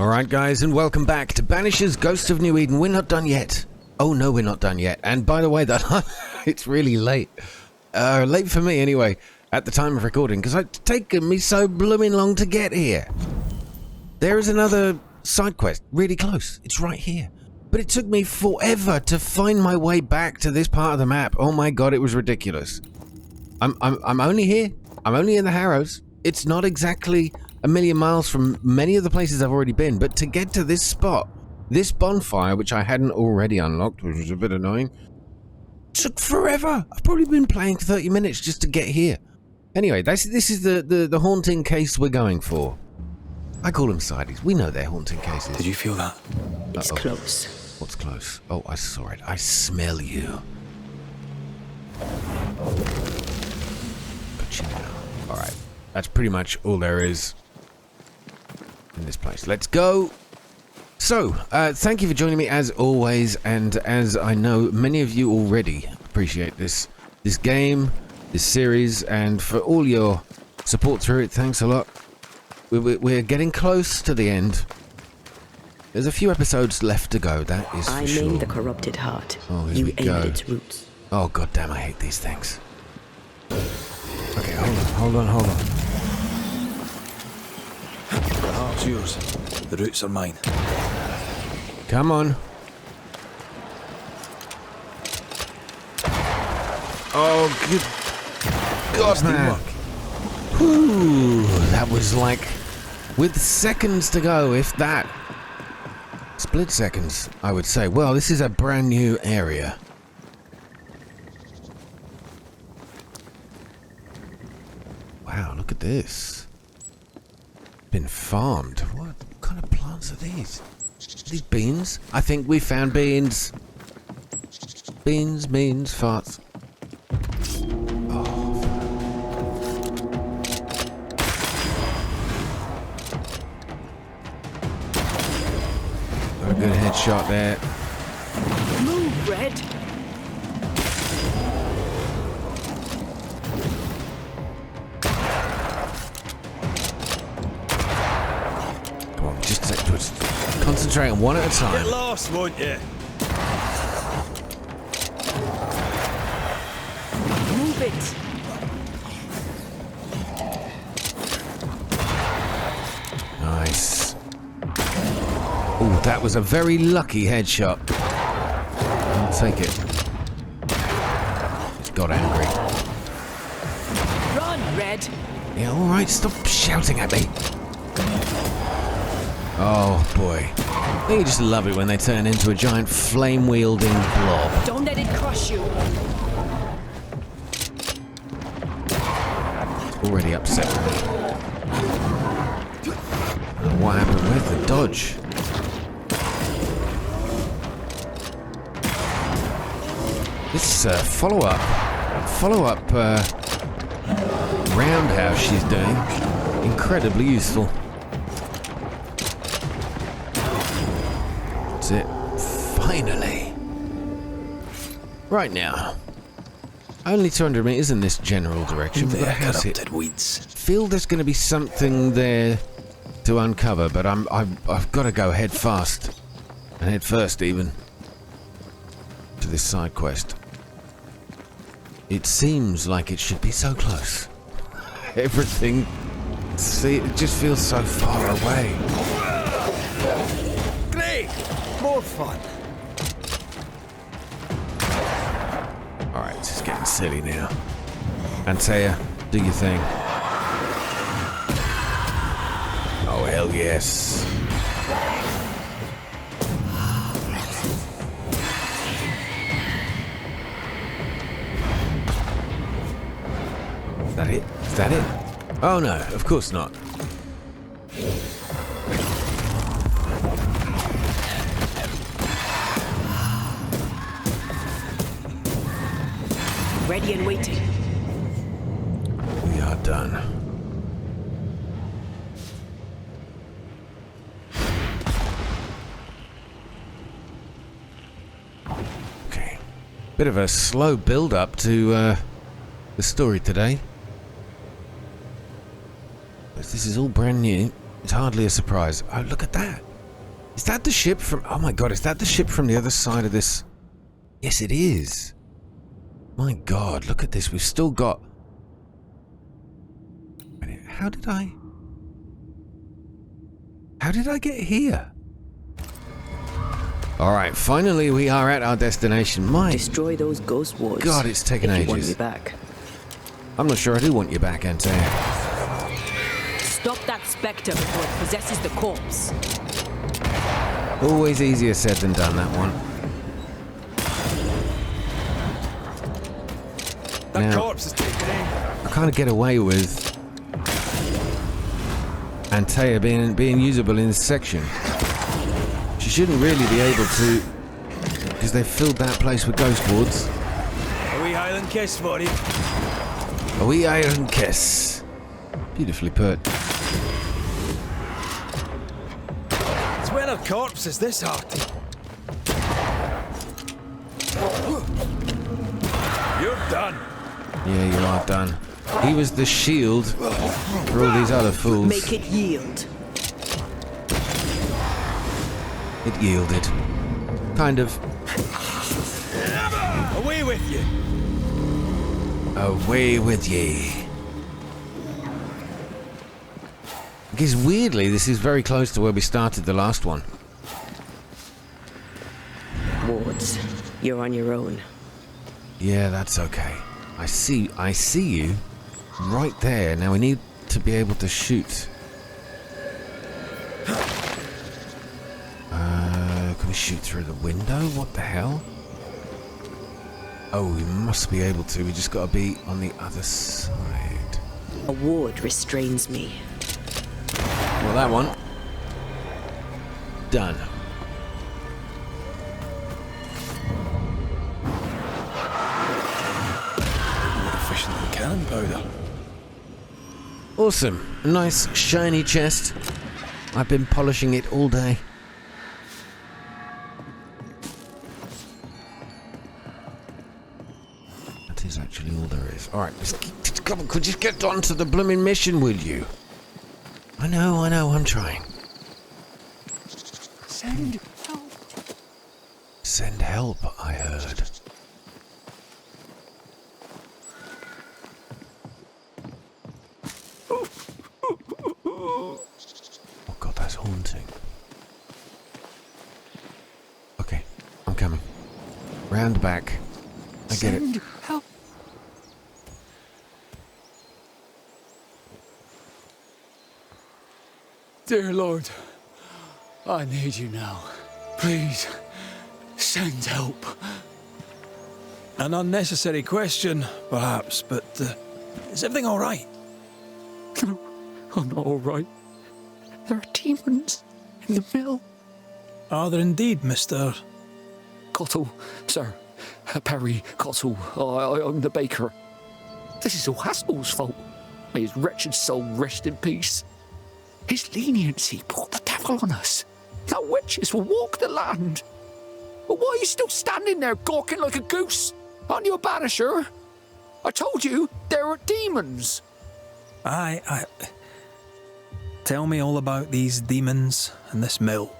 Alright guys, and welcome back to Banishers, Ghost of New Eden. We're not done yet. Oh no, we're not done yet. And by the way, that it's really late. Late for me anyway, at the time of recording, because it's taken me so blooming long to get here. There is another side quest, really close. It's right here. But it took me forever to find my way back to this part of the map. Oh my god, it was ridiculous. I'm only here. I'm only in the Harrows. It's not exactly a million miles from many of the places I've already been, but to get to this spot, this bonfire, which I hadn't already unlocked, which was a bit annoying, took forever. I've probably been playing 30 minutes just to get here. Anyway, this is the haunting case we're going for. I call them sideys. We know they're haunting cases. Did you feel that? It's close. What's close? Oh, I saw it. I smell you. Got you now. Alright. That's pretty much all there is in this place. Let's go. So, thank you for joining me as always, and as I know many of you already appreciate this game, this series, and for all your support through it, thanks a lot. We're getting close to the end. There's a few episodes left to go, that is for sure. I named the corrupted heart. Oh, here you we aim go. at its roots. Oh, goddamn, I hate these things. Okay, hold on. The heart's yours. The roots are mine. Come on. Oh, good God, man. Whew, that was like, with seconds to go, if that. Split seconds, I would say. Well, this is a brand new area. Wow, look at this. Been farmed. What kind of plants are these? Are these beans? I think we found beans. Beans, farts. Oh. Got a good headshot there. Move, Red. Come on, just concentrate on one at a time. Get lost, won't you? Move it. Nice. Oh, that was a very lucky headshot. I'll take it. He's got angry. Run, Red. Yeah, alright, stop shouting at me. Oh boy. I think you just love it when they turn into a giant flame-wielding blob. Don't let it crush you. Already upset me. What happened with the dodge? This follow-up roundhouse she's doing, incredibly useful. That's it. Finally. Right now. Only 200 meters in this general direction. We've got a house here. Weeds. Feel there's going to be something there to uncover, but I've got to go head fast, and head first even, to this side quest. It seems like it should be so close. Everything, see, it just feels so far away. Great! More fun. Alright, this is getting silly now. Antea, do your thing. Oh, hell yes. Is that it? Is that it? Oh no, of course not. Ready and waiting. We are done. Okay. Bit of a slow build-up to the story today. But this is all brand new. It's hardly a surprise. Oh, look at that. Is that the ship from... Oh my god, is that the ship from the other side of this? Yes, it is. My god, look at this. We've still got... How did I get here? Alright, finally we are at our destination. My Destroy those ghost wards. god, it's taken if you want ages. me back. I'm not sure I do want you back, Antea. Stop that spectre before it possesses the corpse. Always easier said than done, that one. That Now, corpse is taken aim. I kind of get away with Antea being usable in this section. She shouldn't really be able to, because they filled that place with ghost wards. A wee Highland kiss for you. A wee iron kiss. Beautifully put. It's when a corpse is this hearty. You're done. Yeah, you are done. He was the shield for all these other fools. Make it yield. It yielded. Kind of. Away with you. Away with ye. Because weirdly, this is very close to where we started the last one. Wards, you're on your own. Yeah, that's okay. I see you right there. Now we need to be able to shoot. Can we shoot through the window? What the hell? Oh, we must be able to. We just got to be on the other side. A ward restrains me. Well, that one. Done. More efficient than cannon powder. Awesome. A nice shiny chest. I've been polishing it all day. That is actually all there is. Alright, come on, could you get on to the blooming mission, will you? I know, I'm trying. Send help. Send help, I heard. Oh god, that's haunting. Okay, I'm coming. Round back. I get it. Send help. Dear Lord, I need you now. Please, send help. An unnecessary question, perhaps, but is everything all right? No, I'm not all right. There are demons in the mill. Are there indeed, Mr. Cottle, sir. Perry Cottle. I'm the baker. This is all Haskell's fault. May his wretched soul rest in peace. His leniency brought the devil on us. Now witches will walk the land. But why are you still standing there gawking like a goose? Aren't you a banisher? I told you there are demons. I... Tell me all about these demons and this mill.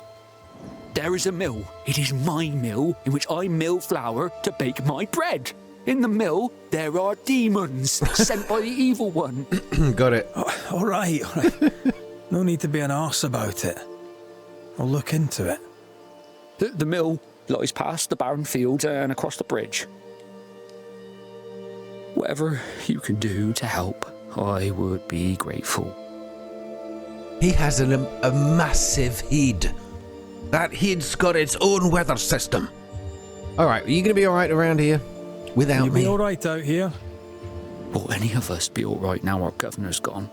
There is a mill. It is my mill in which I mill flour to bake my bread. In the mill, there are demons sent by the evil one. Got it. Oh, all right. No need to be an arse about it. I'll look into it. The mill lies past the barren field and across the bridge. Whatever you can do to help, I would be grateful. He has a massive head. That head's got its own weather system. Alright, are you going to be alright around here? Without You'll me? be all right out here. Will any of us be all right now our governor's gone?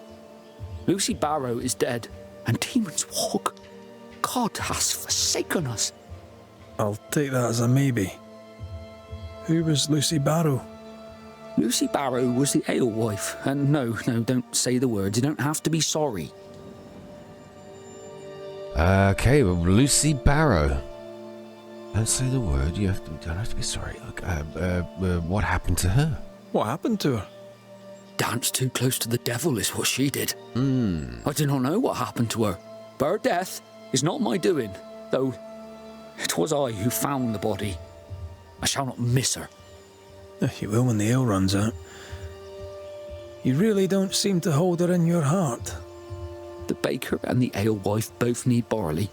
Lucy Barrow is dead, and demons walk. God has forsaken us. I'll take that as a maybe. Who was Lucy Barrow? Lucy Barrow was the alewife, and no, don't say the words. You don't have to be sorry. Okay, well, Lucy Barrow. Don't say the word. You don't have to be sorry. Look, what happened to her? What happened to her? Danced too close to the devil is what she did. I do not know what happened to her, but her death is not my doing. though 'twas I who found the body. I shall not miss her. You will when the ale runs out. You really don't seem to hold her in your heart. The baker and the alewife both need barley.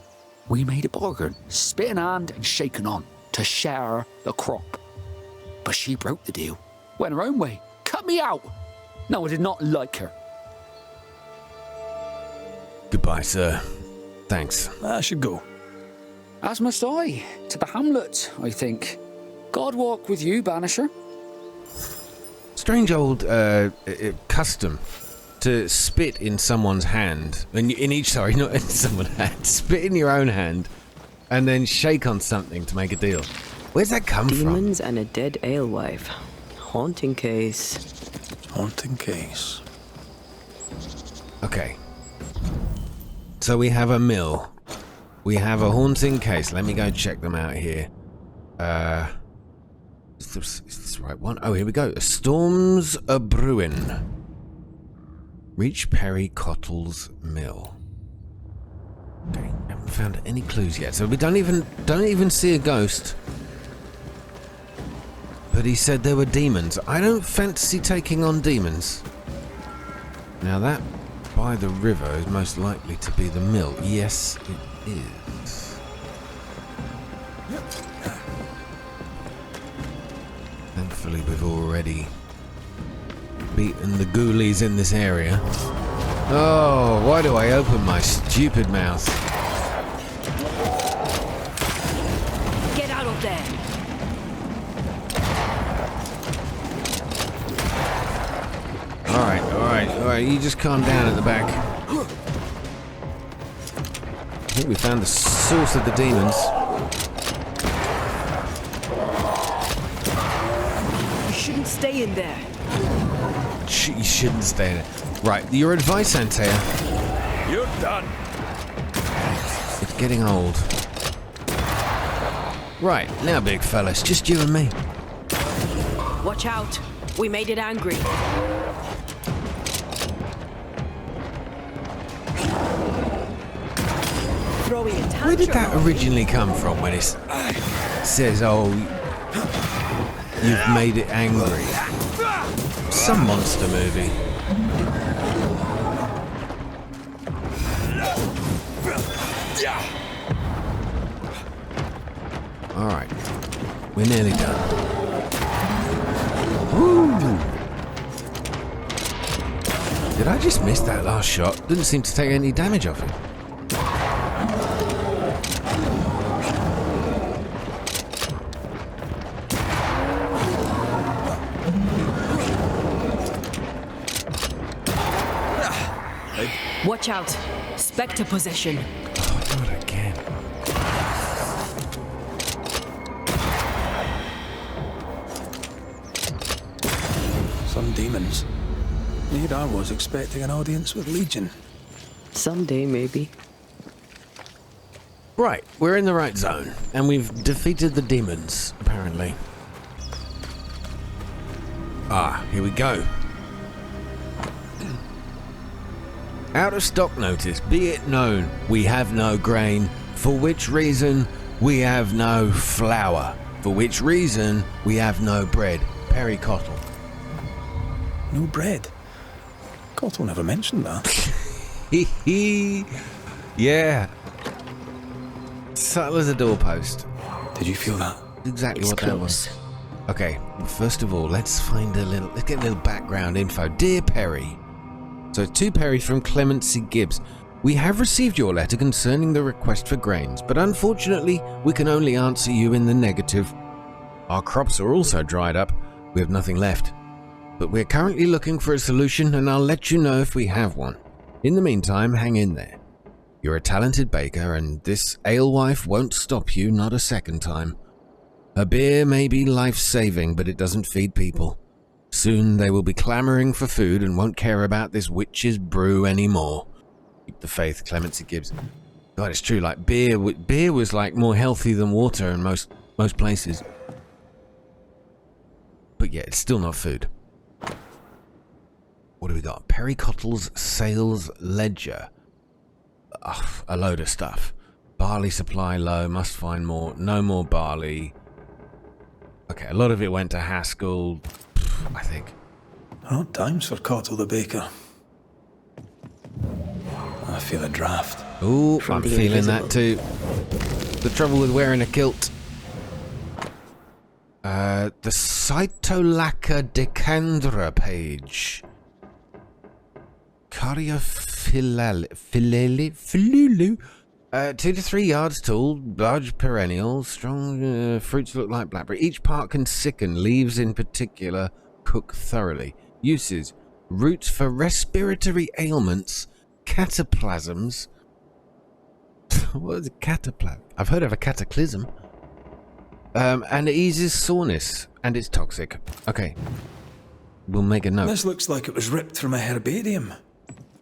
We made a bargain, spit in hand and shaken on, to share the crop. But she broke the deal, went her own way, cut me out. No, I did not like her. Goodbye, sir. Thanks. I should go. As must I, to the hamlet, I think. God walk with you, Banisher. Strange old custom to spit in someone's hand. Not in someone's hand. Spit in your own hand and then shake on something to make a deal. Where's that come from? Demons and a dead alewife. Haunting case. Haunting case. Okay. So we have a mill. We have a haunting case. Let me go check them out here. Is this the right one? Oh, here we go. Storms a Brewing. Reach Perry Cottle's mill. Okay, haven't found any clues yet. So we don't even see a ghost. But he said there were demons. I don't fancy taking on demons. Now that by the river is most likely to be the mill. Yes, it is. Thankfully, we've already beaten the ghoulies in this area. Oh, why do I open my stupid mouth? Get out of there! Alright, you just calm down at the back. I think we found the source of the demons. You shouldn't stay in there. You shouldn't stay there. Right, your advice, Antea. You're done. It's getting old. Right, now big fellas, just you and me. Watch out. We made it angry. Throwing a tantrum. Where did that originally come from when it says, oh, you've made it angry? Some monster movie. Alright, we're nearly done. Woo! Did I just miss that last shot? Didn't seem to take any damage off it. Watch out. Spectre possession. Oh, not again. Some demons. Here I was expecting an audience with Legion. Someday, maybe. Right, we're in the right zone, and we've defeated the demons, apparently. Ah, here we go. Out of stock notice, be it known, we have no grain, for which reason we have no flour, for which reason we have no bread. Perry Cottle. No bread. Cottle never mentioned that. Hee hee. Yeah. Subtle as a doorpost. Did you feel that? Exactly It's what that was. close. Okay, first of all, let's get a little background info. Dear Perry. So, to Perry from Clemency Gibbs. We have received your letter concerning the request for grains, but unfortunately, we can only answer you in the negative. Our crops are also dried up. We have nothing left. But we're currently looking for a solution, and I'll let you know if we have one. In the meantime, hang in there. You're a talented baker, and this alewife won't stop you, not a second time. Her beer may be life-saving, but it doesn't feed people. Soon they will be clamoring for food and won't care about this witch's brew anymore. Keep the faith, Clemency Gibbs. God, it's true, like beer was like more healthy than water in most places. But yeah, it's still not food. What do we got? Perry Cottle's sales ledger. Ugh, a load of stuff. Barley supply low, must find more. No more barley. Okay, a lot of it went to Haskell, I think. Odd times for Cottle the baker. I feel a draft. Ooh, From I'm the feeling invisible. that too. The trouble with wearing a kilt. The Cytolacca decandra page. Cariophyllulu. 2 to 3 yards tall, large perennial, strong fruits look like blackberry. Each part can sicken, leaves in particular cook thoroughly. Uses: roots for respiratory ailments, cataplasms. What is a cataplasm? I've heard of a cataclysm. And it eases soreness, and it's toxic. Okay. We'll make a note. This looks like it was ripped from a herbarium.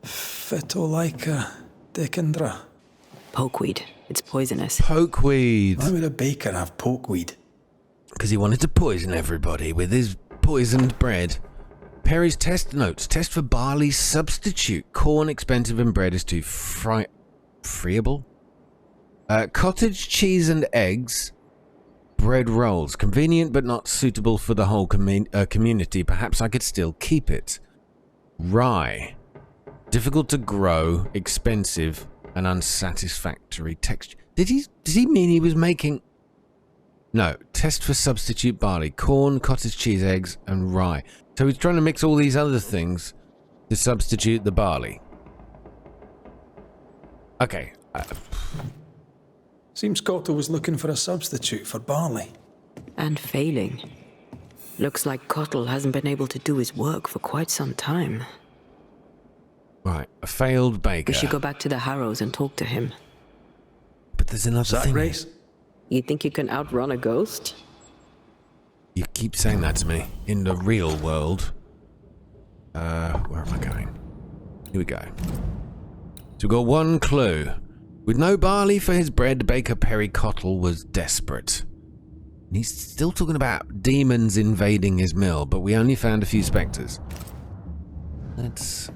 Phytolaica decandra. Pokeweed. It's poisonous. Pokeweed. Why would a baker have pokeweed? Because he wanted to poison everybody with his poisoned bread. Perry's test notes. Test for barley substitute. Corn expensive and bread is too friable. Cottage cheese and eggs. Bread rolls. Convenient but not suitable for the whole community. Perhaps I could still keep it. Rye. Difficult to grow. Expensive. An unsatisfactory texture. Does he mean he was making... No. Test for substitute barley. Corn, cottage cheese, eggs, and rye. So he's trying to mix all these other things to substitute the barley. Okay. Seems Cottle was looking for a substitute for barley. And failing. Looks like Cottle hasn't been able to do his work for quite some time. Right. A failed baker. We should go back to the Harrows and talk to him. But there's another Is that thing. race? You think you can outrun a ghost? You keep saying that to me. In the real world. Where am I going? Here we go. So we've got one clue. With no barley for his bread, Baker Perry Cottle was desperate. And he's still talking about demons invading his mill, but we only found a few spectres. Let's...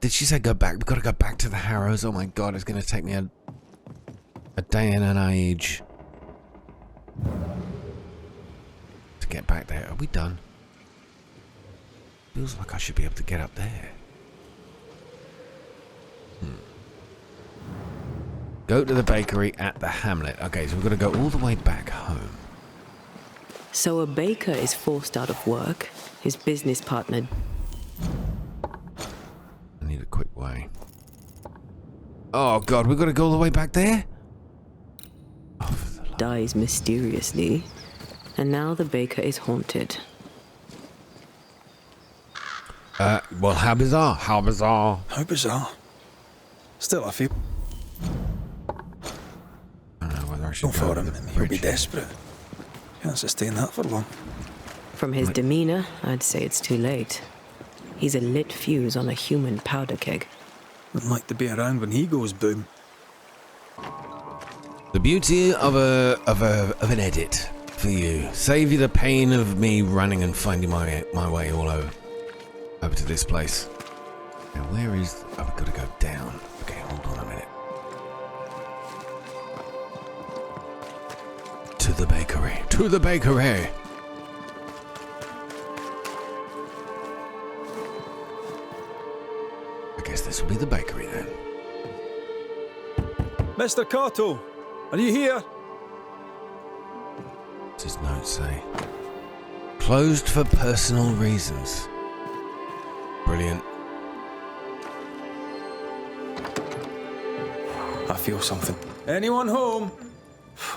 Did she say go back? We've got to go back to the Harrows. Oh my god, it's going to take me a day and an age to get back there. Are we done? Feels like I should be able to get up there. Go to the bakery at the hamlet. Okay, so we've got to go all the way back home. So a baker is forced out of work. His business partner... I need a quick way. Oh god, we've got to go all the way back there? Oh, for the dies mysteriously. And now the baker is haunted. Well, how bizarre. How bizarre. How bizarre. Still, I feel... I don't know whether I should Go go for over him. the He'll be bridge. desperate. Can't sustain that for long. From his demeanor, I'd say it's too late. He's a lit fuse on a human powder keg. Wouldn't like to be around when he goes boom. The beauty of an edit for you. Save you the pain of me running and finding my way all over to this place. Now where is... Oh, we've got to go down. Okay, hold on a minute. To the bakery. To the bakery! I guess this will be the bakery then. Mr. Cottle, are you here? What's his note say? Closed for personal reasons. Brilliant. I feel something. Anyone home?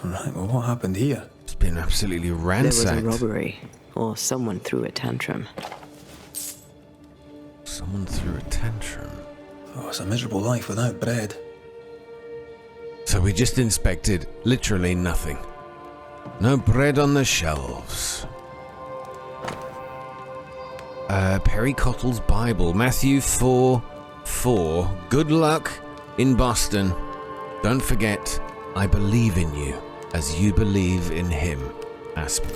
Right, well, what happened here? It's been absolutely There was ransacked. a robbery, or someone threw a tantrum. Someone threw a tantrum. Oh, it's a miserable life without bread. So we just inspected literally nothing. No bread on the shelves. Perry Cottle's Bible, Matthew 4:4. Good luck in Boston. Don't forget, I believe in you as you believe in him. Aspen.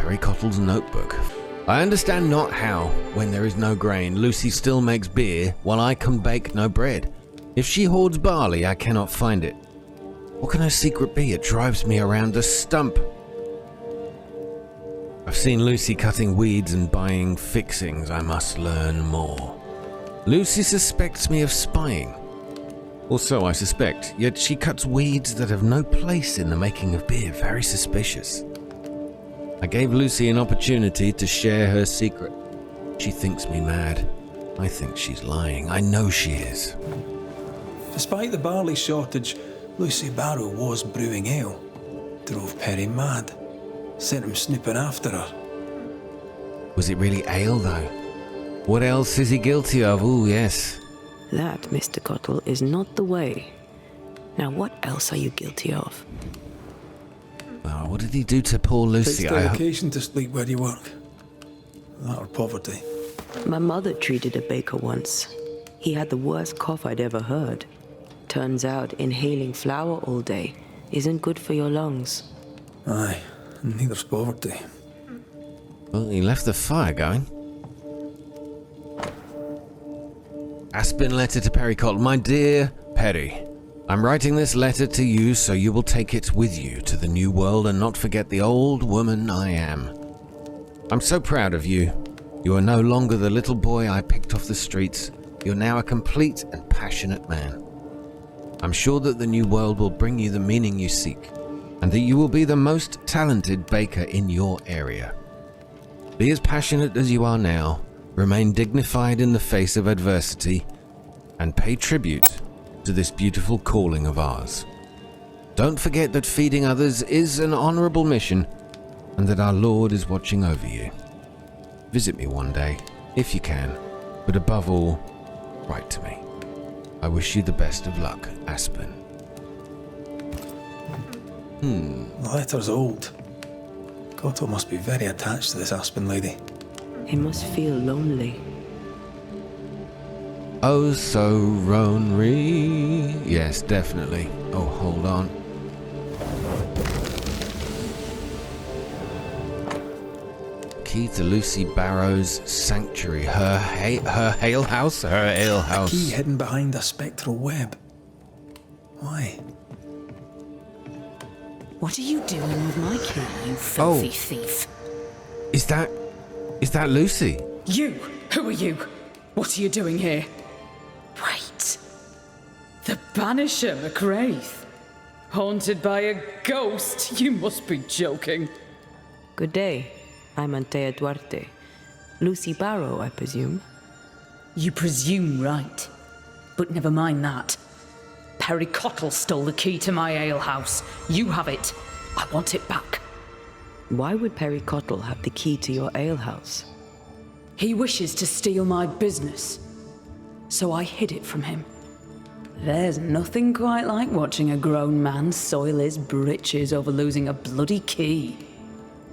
Perry Cottle's notebook. I understand not how, when there is no grain, Lucy still makes beer, while I can bake no bread. If she hoards barley, I cannot find it. What can her secret be? It drives me around the stump. I've seen Lucy cutting weeds and buying fixings. I must learn more. Lucy suspects me of spying. Or so I suspect, yet she cuts weeds that have no place in the making of beer. Very suspicious. I gave Lucy an opportunity to share her secret. She thinks me mad. I think she's lying. I know she is. Despite the barley shortage, Lucy Barrow was brewing ale. Drove Perry mad. Sent him snooping after her. Was it really ale, though? What else is he guilty of? Ooh, yes. That, Mr. Cottle, is not the way. Now, what else are you guilty of? Oh, what did he do to poor Lucy? Takes dedication to sleep where you work. That or poverty. My mother treated a baker once. He had the worst cough I'd ever heard. Turns out inhaling flour all day isn't good for your lungs. Aye, and neither's poverty. Well, he left the fire going. Aspen letter to Perry Cottle. My dear Perry, I'm writing this letter to you so you will take it with you to the new world and not forget the old woman I am. I'm so proud of you. You are no longer the little boy I picked off the streets. You're now a complete and passionate man. I'm sure that the new world will bring you the meaning you seek, and that you will be the most talented baker in your area. Be as passionate as you are now, remain dignified in the face of adversity, and pay tribute to this beautiful calling of ours. Don't forget that feeding others is an honorable mission, and that our Lord is watching over you. Visit me one day, if you can, but above all, write to me. I wish you the best of luck, Aspen. The letter's old. Cottle must be very attached to this Aspen lady. He must feel lonely. Oh, so lonely. Yes, definitely. Oh, hold on. Key to Lucy Barrow's sanctuary. Her ale house? Her ale house. Key hidden behind a spectral web. Why? What are you doing with my key, you filthy thief? Is that Lucy? You! Who are you? What are you doing here? Wait. The Banisher, McGrath. Haunted by a ghost? You must be joking. Good day. I'm Antea Duarte. Lucy Barrow, I presume. You presume right. But never mind that. Perry Cottle stole the key to my alehouse. You have it. I want it back. Why would Perry Cottle have the key to your alehouse? He wishes to steal my business. So I hid it from him. There's nothing quite like watching a grown man soil his britches over losing a bloody key.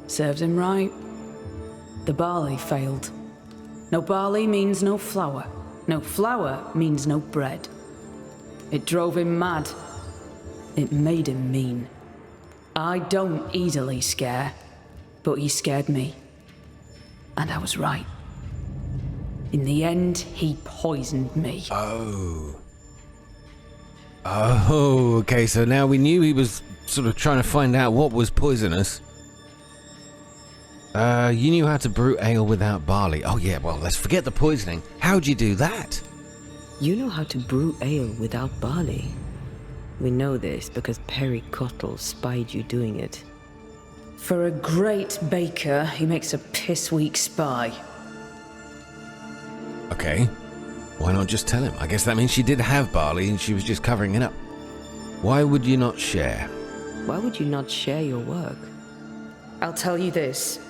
Serves him right. The barley failed. No barley means no flour. No flour means no bread. It drove him mad. It made him mean. I don't easily scare, but he scared me. And I was right. In the end, he poisoned me. Oh, okay, so now we knew he was sort of trying to find out what was poisonous. You knew how to brew ale without barley. Oh yeah, well, let's forget the poisoning. How'd you do that? You know how to brew ale without barley. We know this because Perry Cottle spied you doing it. For a great baker, he makes a piss-weak spy. Okay, why not just tell him? I guess that means she did have barley and she was just covering it up. Why would you not share? Why would you not share your work? I'll tell you this.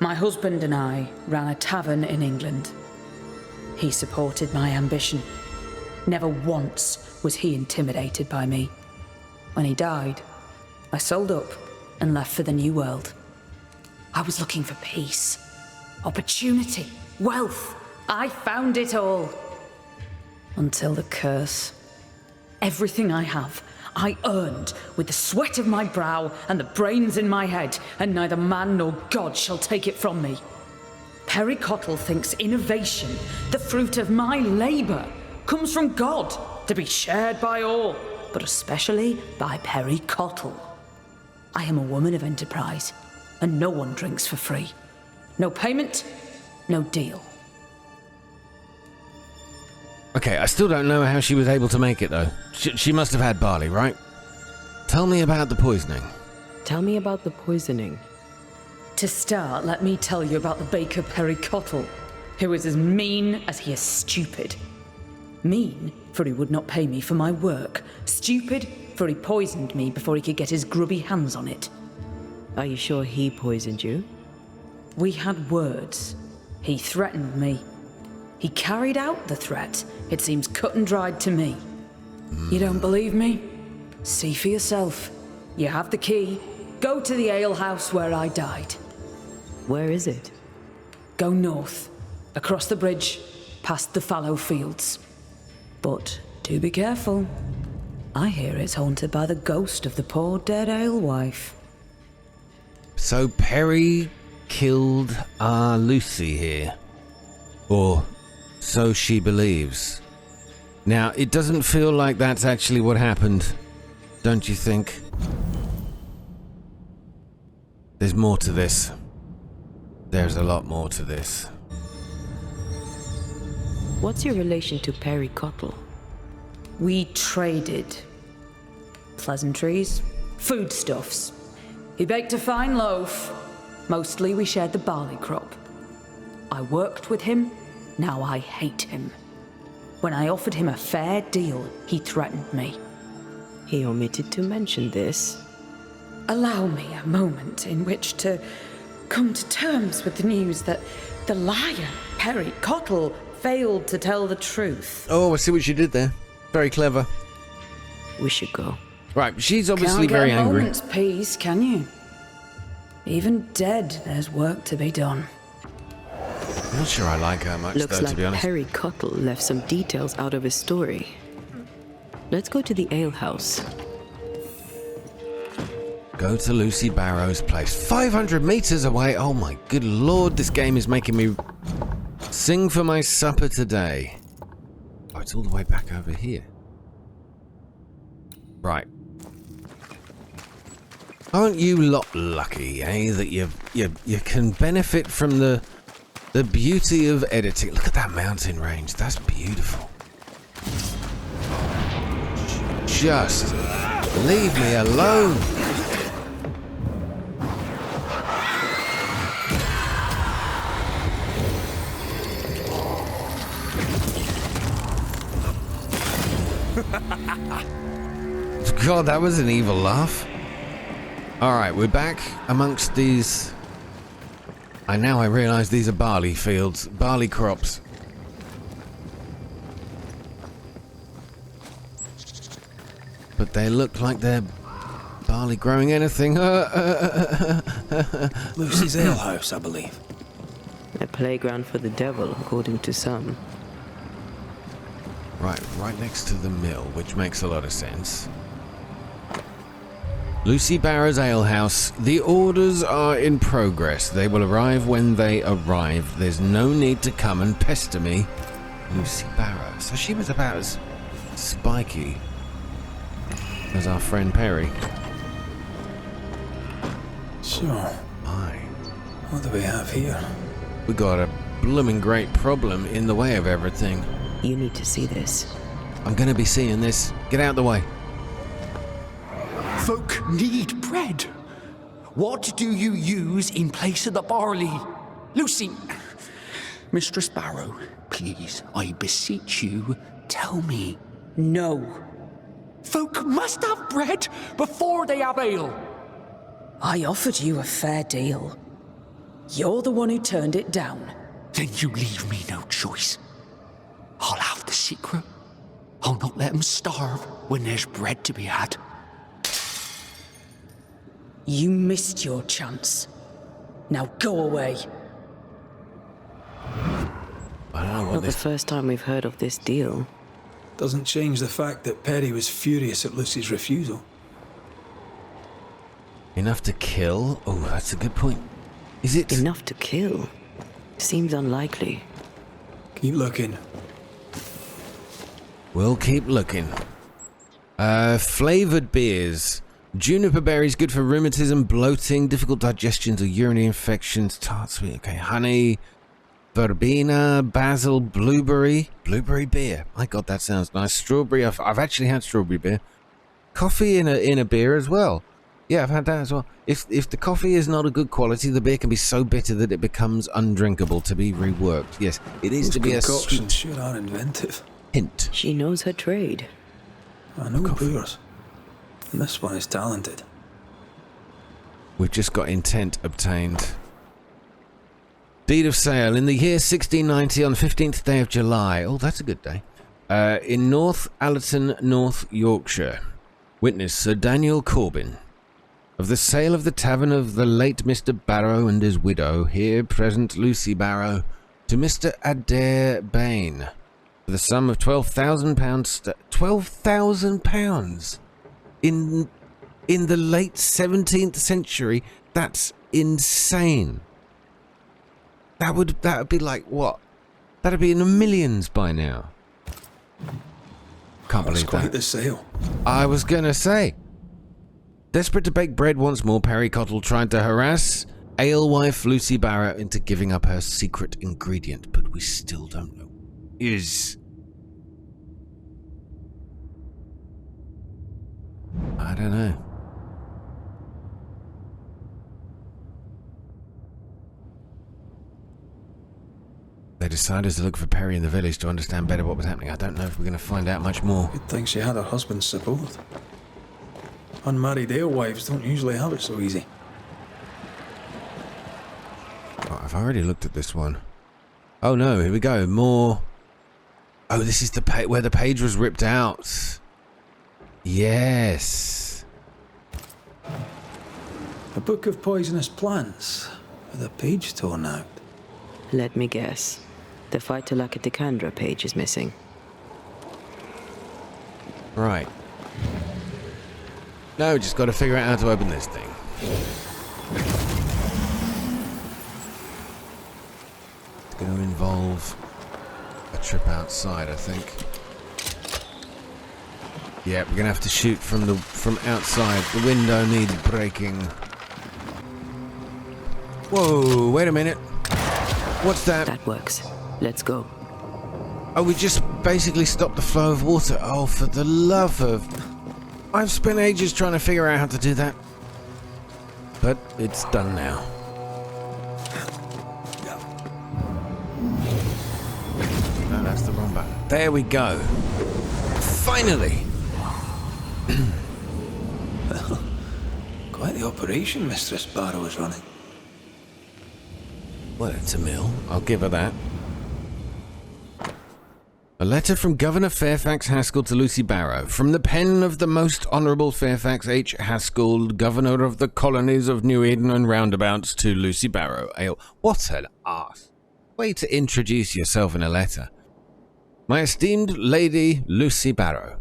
My husband and I ran a tavern in England. He supported my ambition. Never once was he intimidated by me. When he died, I sold up and left for the new world. I was looking for peace, opportunity, wealth. I found it all. Until the curse. Everything I have, I earned with the sweat of my brow and the brains in my head, and neither man nor God shall take it from me. Perry Cottle thinks innovation, the fruit of my labour, comes from God, to be shared by all, but especially by Perry Cottle. I am a woman of enterprise, and no one drinks for free. No payment, no deal. Okay, I still don't know how she was able to make it, though. She must have had barley, right? Tell me about the poisoning. Tell me about the poisoning. To start, let me tell you about the baker Perry Cottle, who is as mean as he is stupid. Mean, for he would not pay me for my work. Stupid, for he poisoned me before he could get his grubby hands on it. Are you sure he poisoned you? We had words. He threatened me. He carried out the threat. It seems cut and dried to me. You don't believe me? See for yourself. You have the key. Go to the alehouse where I died. Where is it? Go north, across the bridge, past the fallow fields. But do be careful. I hear it's haunted by the ghost of the poor dead alewife. So Perry killed our Lucy here. Or so she believes. Now, it doesn't feel like that's actually what happened, don't you think? There's more to this. There's a lot more to this. What's your relation to Perry Cottle? We traded. Pleasantries, foodstuffs. He baked a fine loaf. Mostly we shared the barley crop. I worked with him, now I hate him. When I offered him a fair deal, he threatened me. He omitted to mention this. Allow me a moment in which to come to terms with the news that the liar, Perry Cottle, failed to tell the truth. Oh, I see what she did there. Very clever. We should go. Right, she's obviously Can't get very a angry. moment's peace, can you? Even dead, there's work to be done. I'm not sure I like her much, Looks though, like to be honest. Perry Cottle left some details out of his story. Let's go to the alehouse. Go to Lucy Barrow's place. 500 meters away. Oh my good lord, this game is making me sing for my supper today. Oh, it's all the way back over here. Right. Aren't you lot lucky, eh, that you can benefit from the beauty of editing. Look at that mountain range. That's beautiful. Just leave me alone. God, that was an evil laugh. Alright, we're back amongst these. And now I realise these are barley fields, barley crops. But they look like they're barley growing anything. Lucy's alehouse, I believe. A playground for the devil, according to some. Right next to the mill, which makes a lot of sense. Lucy Barrow's alehouse. The orders are in progress. They will arrive when they arrive. There's no need to come and pester me. Lucy Barrow. So she was about as spiky as our friend Perry. So, My. what do we have here? We got a blooming great problem in the way of everything. You need to see this. I'm gonna be seeing this. Get out of the way. Folk need bread. What do you use in place of the barley? Lucy, Mistress Barrow, please, I beseech you, tell me. No. Folk must have bread before they have ale. I offered you a fair deal. You're the one who turned it down. Then you leave me no choice. I'll have the secret. I'll not let them starve when there's bread to be had. You missed your chance. Now go away. I don't know what Not the this. first time we've heard of this deal. doesn't change the fact that Perry was furious at Lucy's refusal. Enough to kill? Oh, that's a good point. Is it? Enough to kill? Seems unlikely. Keep looking. We'll keep looking. Flavored beers. Juniper berries, good for rheumatism, bloating, difficult digestions or urinary infections. Tart sweet. Okay, honey. Verbena, basil, blueberry. Blueberry beer. My God, that sounds nice. Strawberry. I've actually had strawberry beer. Coffee in a beer as well. Yeah, I've had that as well. If the coffee is not a good quality, the beer can be so bitter that it becomes undrinkable, to be reworked. Yes, it is to be a concoctions sure are inventive. hint. She knows her trade. I know brewers. And this one is talented. We've just got intent obtained. Deed of sale. In the year 1690, on the 15th day of July. Oh, that's a good day. In North Allerton, North Yorkshire. Witness Sir Daniel Corbin. Of the sale of the tavern of the late Mr. Barrow and his widow, here present Lucy Barrow, to Mr. Adair Bain, for the sum of £12,000. £12,000 in the late 17th century. That's insane. That would be like what? That'd be in the millions by now. Can't believe that. That's quite the sale. I was gonna say. Desperate to bake bread once more, Perry Cottle tried to harass alewife Lucy Barrow into giving up her secret ingredient, but we still don't know. I don't know. They decided to look for Perry in the village to understand better what was happening. I don't know if we're going to find out much more. Good thing she had her husband's support. Unmarried alewives don't usually have it so easy. Oh, I've already looked at this one. Oh no, here we go. More. Oh, this is the where the page was ripped out. Yes. A book of poisonous plants with a page torn out. Let me guess. The Phytolacticandra page is missing. Right. No, just got to figure out how to open this thing. It's going to involve a trip outside, I think. Yeah, we're going to have to shoot from outside. The window needs breaking. Whoa, wait a minute. What's that? That works. Let's go. Oh, we just basically stopped the flow of water. Oh, for the love of... I've spent ages trying to figure out how to do that. But it's done now. No, that's the wrong button. There we go. Finally! Well, quite the operation Mistress Barrow is running. Well, it's a mill. I'll give her that. A letter from Governor Fairfax Haskell to Lucy Barrow, from the pen of the Most Honourable Fairfax H. Haskell, Governor of the Colonies of New Eden and Roundabouts, to Lucy Barrow. What an arse. Way to introduce yourself in a letter. My esteemed Lady Lucy Barrow,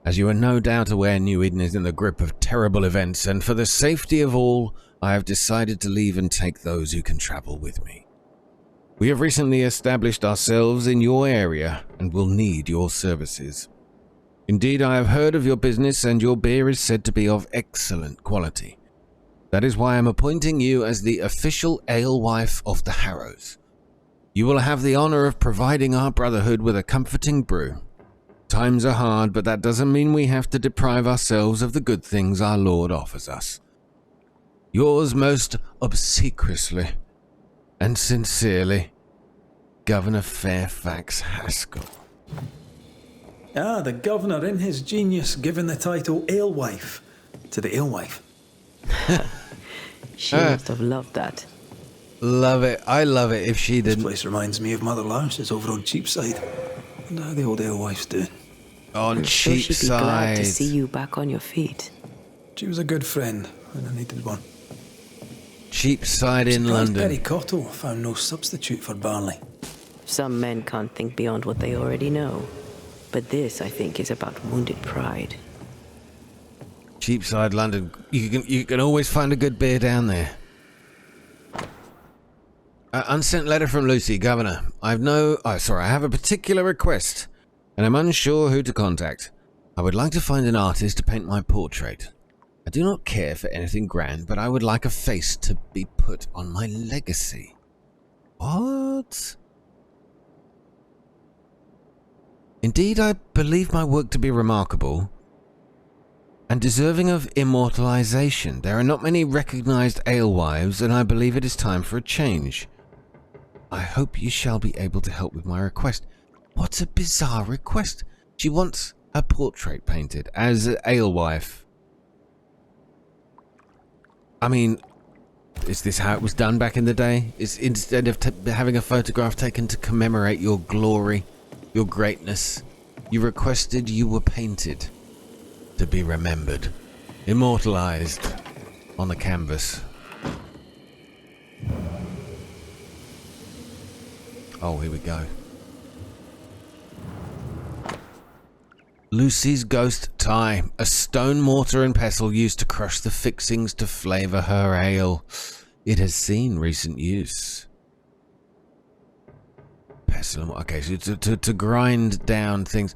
as you are no doubt aware, New Eden is in the grip of terrible events, and for the safety of all, I have decided to leave and take those who can travel with me. We have recently established ourselves in your area and will need your services. Indeed, I have heard of your business and your beer is said to be of excellent quality. That is why I am appointing you as the official alewife of the Harrows. You will have the honour of providing our brotherhood with a comforting brew. Times are hard, but that doesn't mean we have to deprive ourselves of the good things our Lord offers us. Yours most obsequiously and sincerely, Governor Fairfax Haskell. Ah, the governor in his genius given the title alewife to the alewife. She must have loved that. Love it. I love it if she This didn't. place reminds me of Mother Louse's over on Cheapside. Wonder how the old alewives do. On So she'd be glad to Cheapside. see you back on your feet. She was a good friend when I needed one. Cheapside in Surprised Perry London. Cottle found no substitute for Barley. Some men can't think beyond what they already know. But this, I think, is about wounded pride. Cheapside, London. You can always find a good beer down there. Unsent letter from Lucy, Governor. I have a particular request, and I'm unsure who to contact. I would like to find an artist to paint my portrait. I do not care for anything grand, but I would like a face to be put on my legacy. What? Indeed, I believe my work to be remarkable and deserving of immortalization. There are not many recognized alewives, and I believe it is time for a change. I hope you shall be able to help with my request. What a bizarre request. She wants a portrait painted as an alewife. I mean, is this how it was done back in the day? Instead of having a photograph taken to commemorate your glory, your greatness, you requested you were painted to be remembered, immortalized on the canvas. Oh, here we go. Lucy's ghost tie, a stone mortar and pestle used to crush the fixings to flavour her ale. It has seen recent use. Pestle and okay, so to grind down things,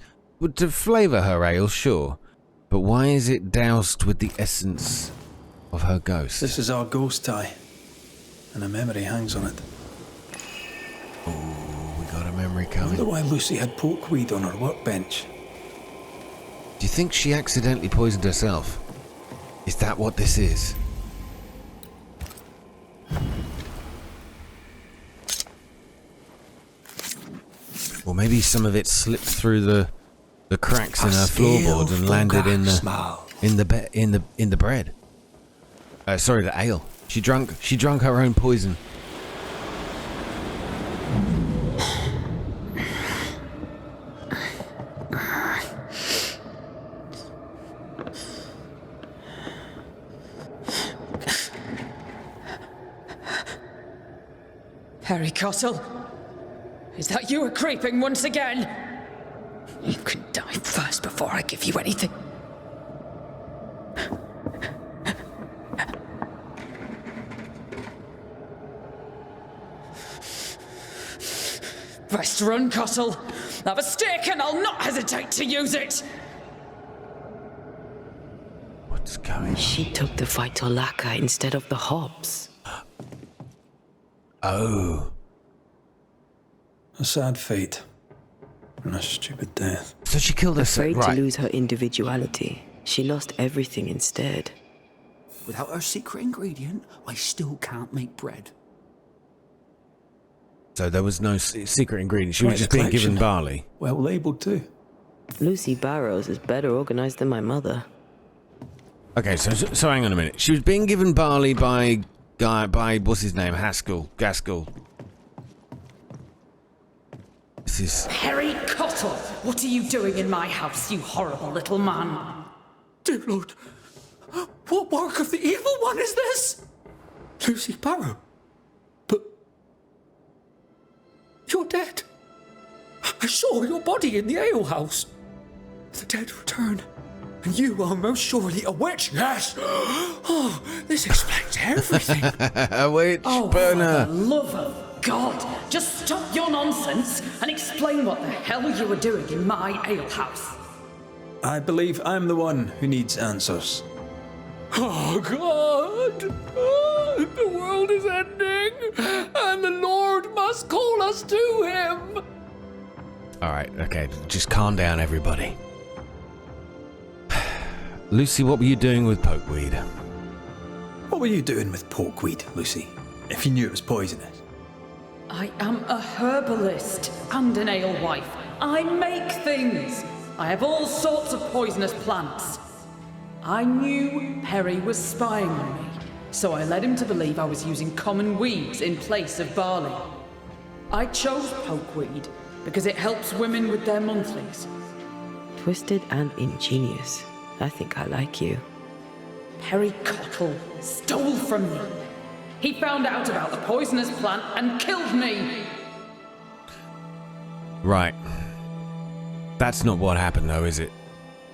to flavour her ale, sure. But why is it doused with the essence of her ghost? This is our ghost tie, and a memory hangs on it. Oh, we got a memory I coming. wonder why Lucy had porkweed on her workbench. Do you think she accidentally poisoned herself? Is that what this is? Or maybe some of it slipped through the cracks in her floorboards and landed in the bread. Sorry, the ale. She drunk her own poison. Harry Cottle, is that you creeping once again? You can die first before I give you anything. Best run, Cottle. Have a stick and I'll not hesitate to use it. What's going on? She took the vital lacquer instead of the hops. Oh. A sad fate. And a stupid death. So she killed herself, Afraid right? to lose her individuality, she lost everything instead. Without her secret ingredient, I still can't make bread. So there was no secret ingredient. She was Quite just the being given collection. barley. Well labelled too. Lucy Barrows is better organized than my mother. Okay, so hang on a minute. She was being given barley by what's his name? Gaskell. This is... Harry Cottle, what are you doing in my house, you horrible little man? Dear Lord, what work of the evil one is this? Lucy Barrow? But you're dead. I saw your body in the alehouse. The dead return, and you are most surely a witch. Yes. Oh, this explains everything. A witch burner. For the love of God, just stop your nonsense and explain what the hell you were doing in my alehouse. I believe I'm the one who needs answers. Oh, God! The world is ending, and the Lord must call us to him! Alright, okay, just calm down, everybody. Lucy, what were you doing with pokeweed? What were you doing with porkweed, Lucy, if you knew it was poisonous? I am a herbalist and an alewife. I make things. I have all sorts of poisonous plants. I knew Perry was spying on me, so I led him to believe I was using common weeds in place of barley. I chose pokeweed because it helps women with their monthlies. Twisted and ingenious. I think I like you. Perry Cottle stole from me. He found out about the poisonous plant and killed me. Right. That's not what happened, though, is it?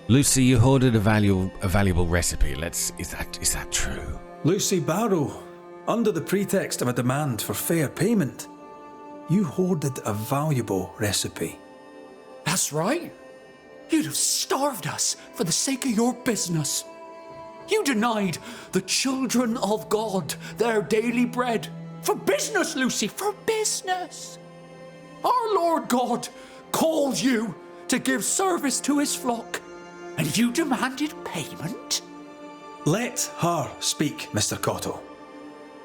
Lucy, you hoarded a valuable recipe. Is that true? Lucy Barrow, under the pretext of a demand for fair payment, you hoarded a valuable recipe. That's right. You'd have starved us for the sake of your business. You denied the children of God their daily bread. For business, Lucy, for business. Our Lord God called you to give service to his flock, and you demanded payment? Let her speak, Mr. Cottle.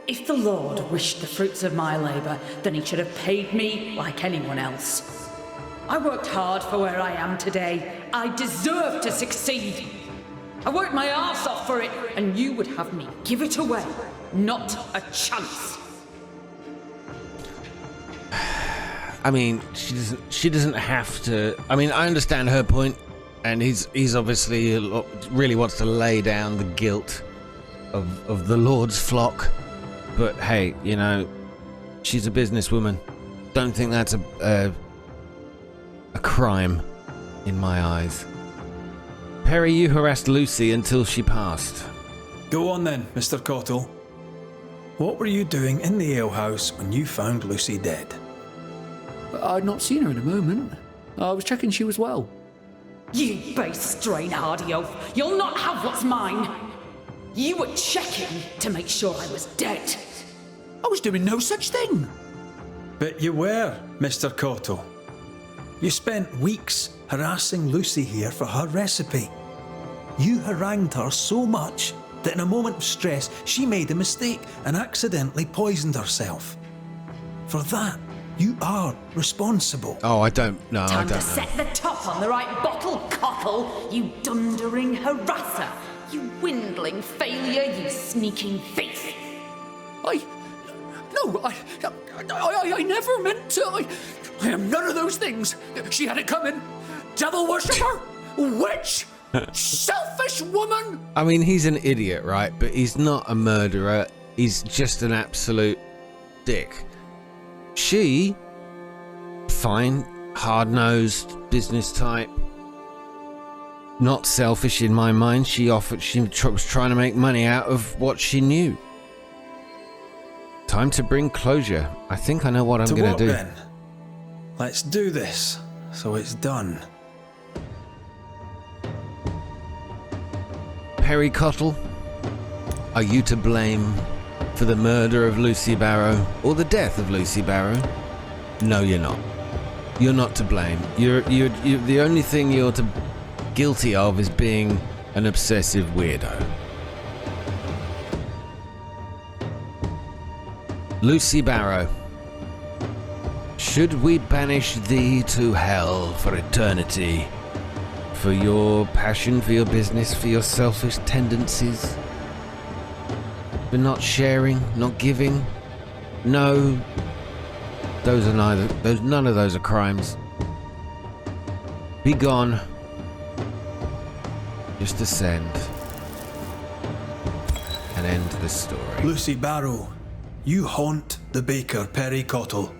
If the Lord wished the fruits of my labour, then he should have paid me like anyone else. I worked hard for where I am today. I deserve to succeed. I worked my arse off for it, and you would have me give it away. Not a chance. I mean, she doesn't have to. I mean, I understand her point, and he's obviously really wants to lay down the guilt of the Lord's flock. But hey, you know, she's a businesswoman. Don't think that's a crime in my eyes. Perry, you harassed Lucy until she passed. Go on then, Mr. Cottle. What were you doing in the alehouse when you found Lucy dead? I'd not seen her in a moment. I was checking she was well. You base strain-hardy oaf. You'll not have what's mine. You were checking to make sure I was dead. I was doing no such thing. But you were, Mr. Cottle. You spent weeks harassing Lucy here for her recipe. You harangued her so much that in a moment of stress, she made a mistake and accidentally poisoned herself. For that, you are responsible. Oh, I don't know. Time to set the top on the right bottle, Cottle, you dundering harasser. You windling failure, you sneaking thief. I never meant to. I am none of those things. She had it coming. Devil worshipper, witch, selfish woman. I mean, he's an idiot, right? But he's not a murderer. He's just an absolute dick. She, fine, hard-nosed, business type, not selfish in my mind. She was trying to make money out of what she knew. Time to bring closure. I think I know what I'm going to do. Then? Let's do this, so it's done. Perry Cottle, are you to blame for the murder of Lucy Barrow or the death of Lucy Barrow? No, you're not. You're not to blame. You're the only thing you're guilty of is being an obsessive weirdo. Lucy Barrow, should we banish thee to hell for eternity for your passion, for your business, for your selfish tendencies? For not sharing, not giving? No, none of those are crimes. Be gone. Just ascend and end the story. Lucy Barrow, you haunt the baker Perry Cottle,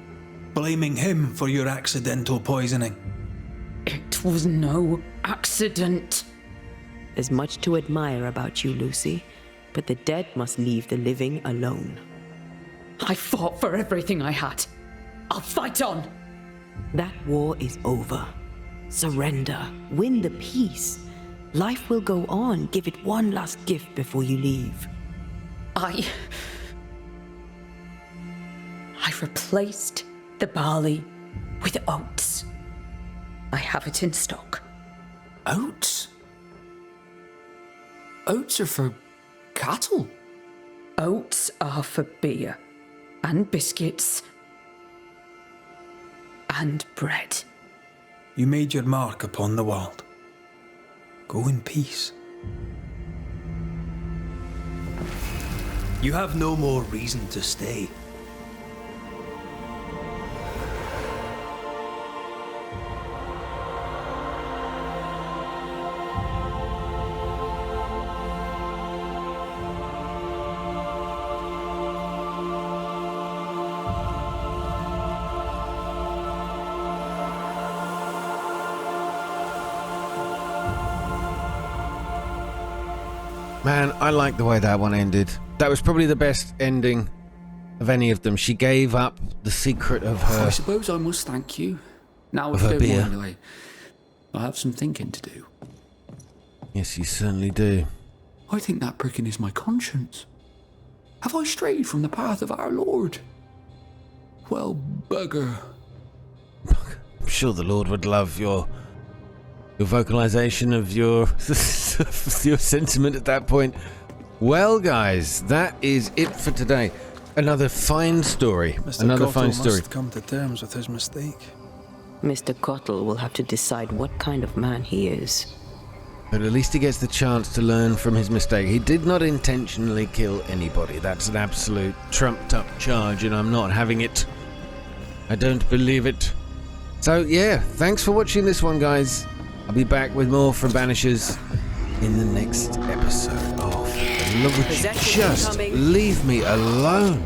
blaming him for your accidental poisoning. It was no accident. There's much to admire about you, Lucy, but the dead must leave the living alone. I fought for everything I had. I'll fight on. That war is over. Surrender. Win the peace. Life will go on. Give it one last gift before you leave. I replaced the barley with oats. I have it in stock. Oats? Oats are for cattle. Oats are for beer and biscuits and bread. You made your mark upon the world. Go in peace. You have no more reason to stay. Man, I like the way that one ended. That was probably the best ending of any of them. She gave up the secret of her... I suppose I must thank you. Now, Of if her you beer. don't mind, I have some thinking to do. Yes, you certainly do. I think that pricking is my conscience. Have I strayed from the path of our Lord? Well, bugger. I'm sure the Lord would love your vocalization of your your sentiment at that point. Well, guys, that is it for today. Another fine story. Mr. Another Cottle fine story. must come to terms with his mistake. Mr. Cottle will have to decide what kind of man he is. But at least he gets the chance to learn from his mistake. He did not intentionally kill anybody. That's an absolute trumped-up charge, and I'm not having it. I don't believe it. So, yeah, thanks for watching this one, guys. I'll be back with more from Banishers in the next episode. Oh, for the love of Possession just incoming. leave me alone.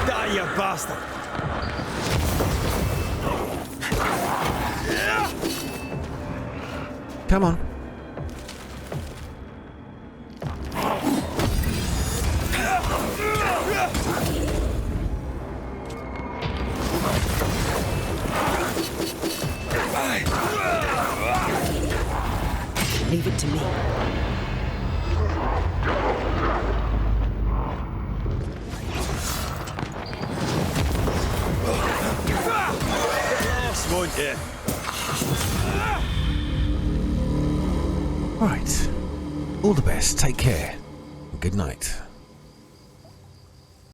Die, you bastard! Come on. Leave it to me. Won't you? Right. All the best. Take care. Good night.